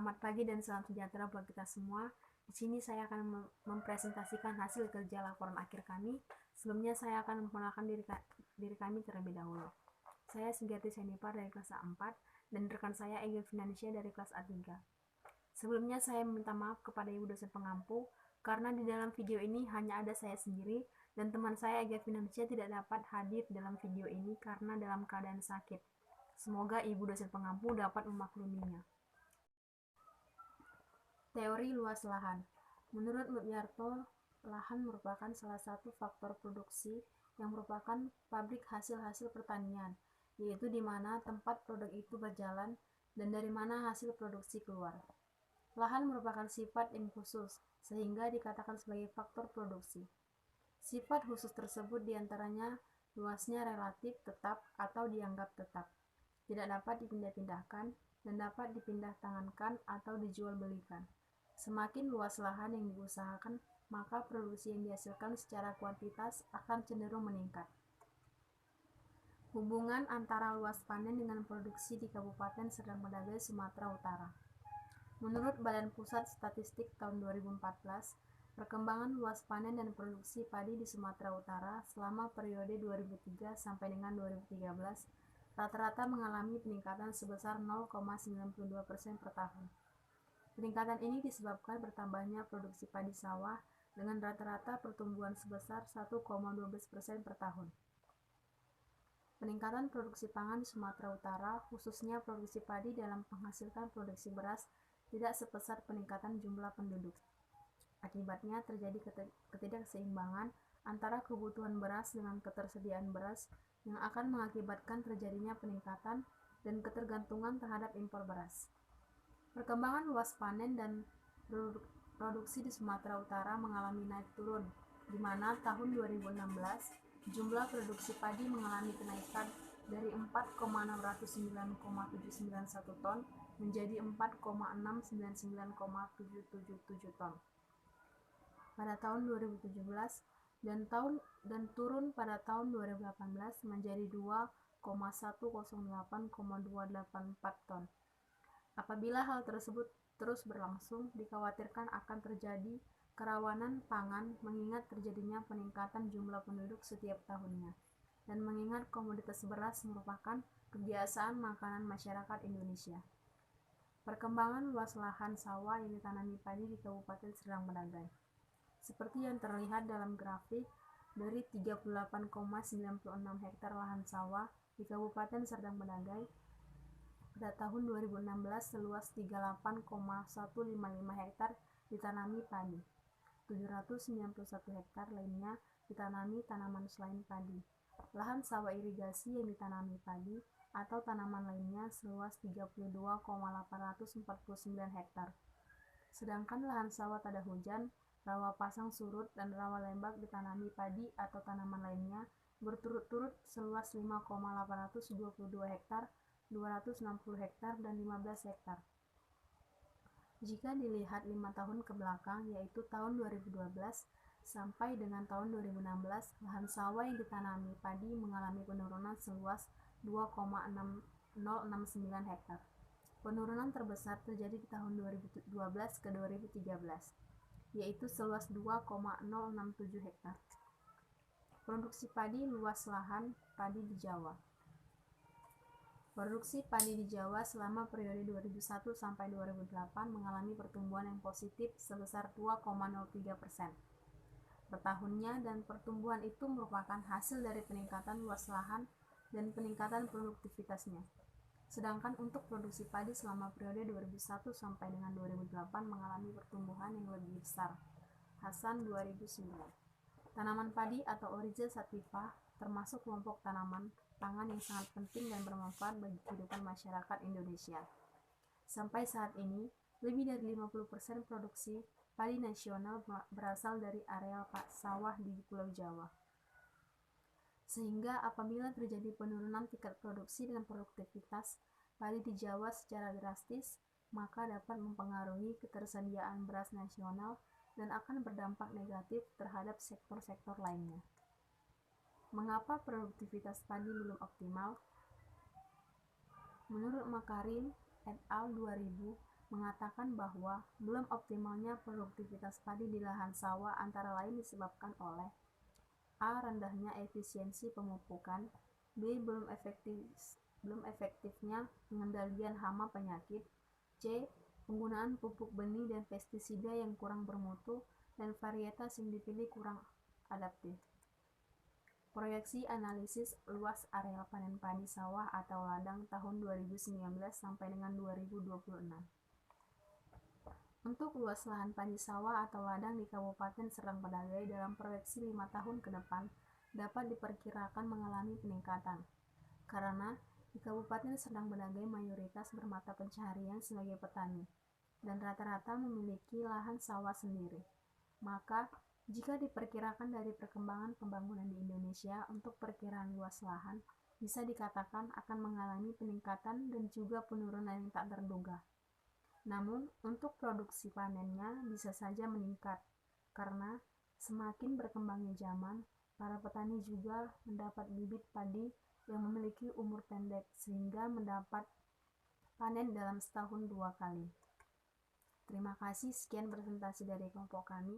Selamat pagi dan salam sejahtera buat kita semua. Di sini saya akan mempresentasikan hasil kerja laporan akhir kami. Sebelumnya saya akan memperkenalkan diri kami terlebih dahulu. Saya Sugiarti Senipar dari kelas A4 dan rekan saya Egil Finansia dari kelas A3. Sebelumnya saya meminta maaf kepada ibu dosen pengampu karena di dalam video ini hanya ada saya sendiri dan teman saya Egil Finansia tidak dapat hadir dalam video ini karena dalam keadaan sakit. Semoga ibu dosen pengampu dapat memakluminya. Teori luas lahan. Menurut Mulyarto, lahan merupakan salah satu faktor produksi yang merupakan pabrik hasil-hasil pertanian, yaitu di mana tempat produk itu berjalan dan dari mana hasil produksi keluar. Lahan merupakan sifat yang khusus, sehingga dikatakan sebagai faktor produksi. Sifat khusus tersebut diantaranya luasnya relatif tetap atau dianggap tetap, tidak dapat dipindah-pindahkan, dan dapat dipindah tangankan atau dijual belikan. Semakin luas lahan yang diusahakan, maka produksi yang dihasilkan secara kuantitas akan cenderung meningkat. Hubungan antara luas panen dengan produksi di Kabupaten Serdang Bedagai, Sumatera Utara. Menurut Badan Pusat Statistik tahun 2014, perkembangan luas panen dan produksi padi di Sumatera Utara selama periode 2003 sampai dengan 2013 rata-rata mengalami peningkatan sebesar 0,92% per tahun. Peningkatan ini disebabkan bertambahnya produksi padi sawah dengan rata-rata pertumbuhan sebesar 1,12% per tahun. Peningkatan produksi pangan di Sumatera Utara, khususnya produksi padi dalam menghasilkan produksi beras, tidak sebesar peningkatan jumlah penduduk. Akibatnya terjadi ketidakseimbangan antara kebutuhan beras dengan ketersediaan beras yang akan mengakibatkan terjadinya peningkatan dan ketergantungan terhadap impor beras. Perkembangan luas panen dan produksi di Sumatera Utara mengalami naik turun, di mana tahun 2016 jumlah produksi padi mengalami kenaikan dari 4,609,791 ton menjadi 4,699,777 ton pada tahun 2017 dan turun pada tahun 2018 menjadi 2,108,284 ton. Apabila hal tersebut terus berlangsung, dikhawatirkan akan terjadi kerawanan pangan mengingat terjadinya peningkatan jumlah penduduk setiap tahunnya, dan mengingat komoditas beras merupakan kebiasaan makanan masyarakat Indonesia. Perkembangan luas lahan sawah yang ditanami padi di Kabupaten Serdang Bedagai. Seperti yang terlihat dalam grafik, dari 38,96 hektar lahan sawah di Kabupaten Serdang Bedagai, pada tahun 2016 seluas 38,155 hektar ditanami padi, 791 hektar lainnya ditanami tanaman selain padi. Lahan sawah irigasi yang ditanami padi atau tanaman lainnya seluas 32,849 hektar. Sedangkan lahan sawah tada hujan, rawa pasang surut, dan rawa lembab ditanami padi atau tanaman lainnya berturut-turut seluas 5,822 hektar, 260 hektar, dan 15 hektar. Jika dilihat 5 tahun ke belakang, yaitu tahun 2012 sampai dengan tahun 2016, lahan sawah yang ditanami padi mengalami penurunan seluas 2,069 hektar. Penurunan terbesar terjadi di tahun 2012 ke 2013, yaitu seluas 2,067 hektar. Produksi padi luas lahan padi di Jawa. Produksi padi di Jawa selama periode 2001 sampai 2008 mengalami pertumbuhan yang positif sebesar 2,03% per tahunnya, dan pertumbuhan itu merupakan hasil dari peningkatan luas lahan dan peningkatan produktivitasnya. Sedangkan untuk produksi padi selama periode 2001 sampai dengan 2008 mengalami pertumbuhan yang lebih besar. Hasan 2009. Tanaman padi atau Oryza sativa termasuk kelompok tanaman pangan yang sangat penting dan bermanfaat bagi kehidupan masyarakat Indonesia. Sampai saat ini, lebih dari 50% produksi padi nasional berasal dari areal sawah di Pulau Jawa. Sehingga apabila terjadi penurunan tingkat produksi dan produktivitas padi di Jawa secara drastis, maka dapat mempengaruhi ketersediaan beras nasional dan akan berdampak negatif terhadap sektor-sektor lainnya. Mengapa produktivitas padi belum optimal? Menurut Makarim et al. 2000, mengatakan bahwa belum optimalnya produktivitas padi di lahan sawah antara lain disebabkan oleh A. Rendahnya efisiensi pemupukan, B. Belum efektifnya pengendalian hama penyakit, C. Penggunaan pupuk benih dan pestisida yang kurang bermutu, dan varietas yang dipilih kurang adaptif. Proyeksi analisis luas areal panen padi sawah atau ladang tahun 2019 sampai dengan 2026. Untuk luas lahan padi sawah atau ladang di Kabupaten Serdang Bedagai dalam proyeksi 5 tahun ke depan dapat diperkirakan mengalami peningkatan, karena di Kabupaten Serdang Bedagai mayoritas bermata pencaharian sebagai petani, dan rata-rata memiliki lahan sawah sendiri. Maka, jika diperkirakan dari perkembangan pembangunan di Indonesia untuk perkiraan luas lahan, bisa dikatakan akan mengalami peningkatan dan juga penurunan yang tak terduga. Namun, untuk produksi panennya bisa saja meningkat, karena semakin berkembangnya zaman, para petani juga mendapat bibit padi yang memiliki umur pendek sehingga mendapat panen dalam setahun 2 kali. Terima kasih, sekian presentasi dari kelompok kami.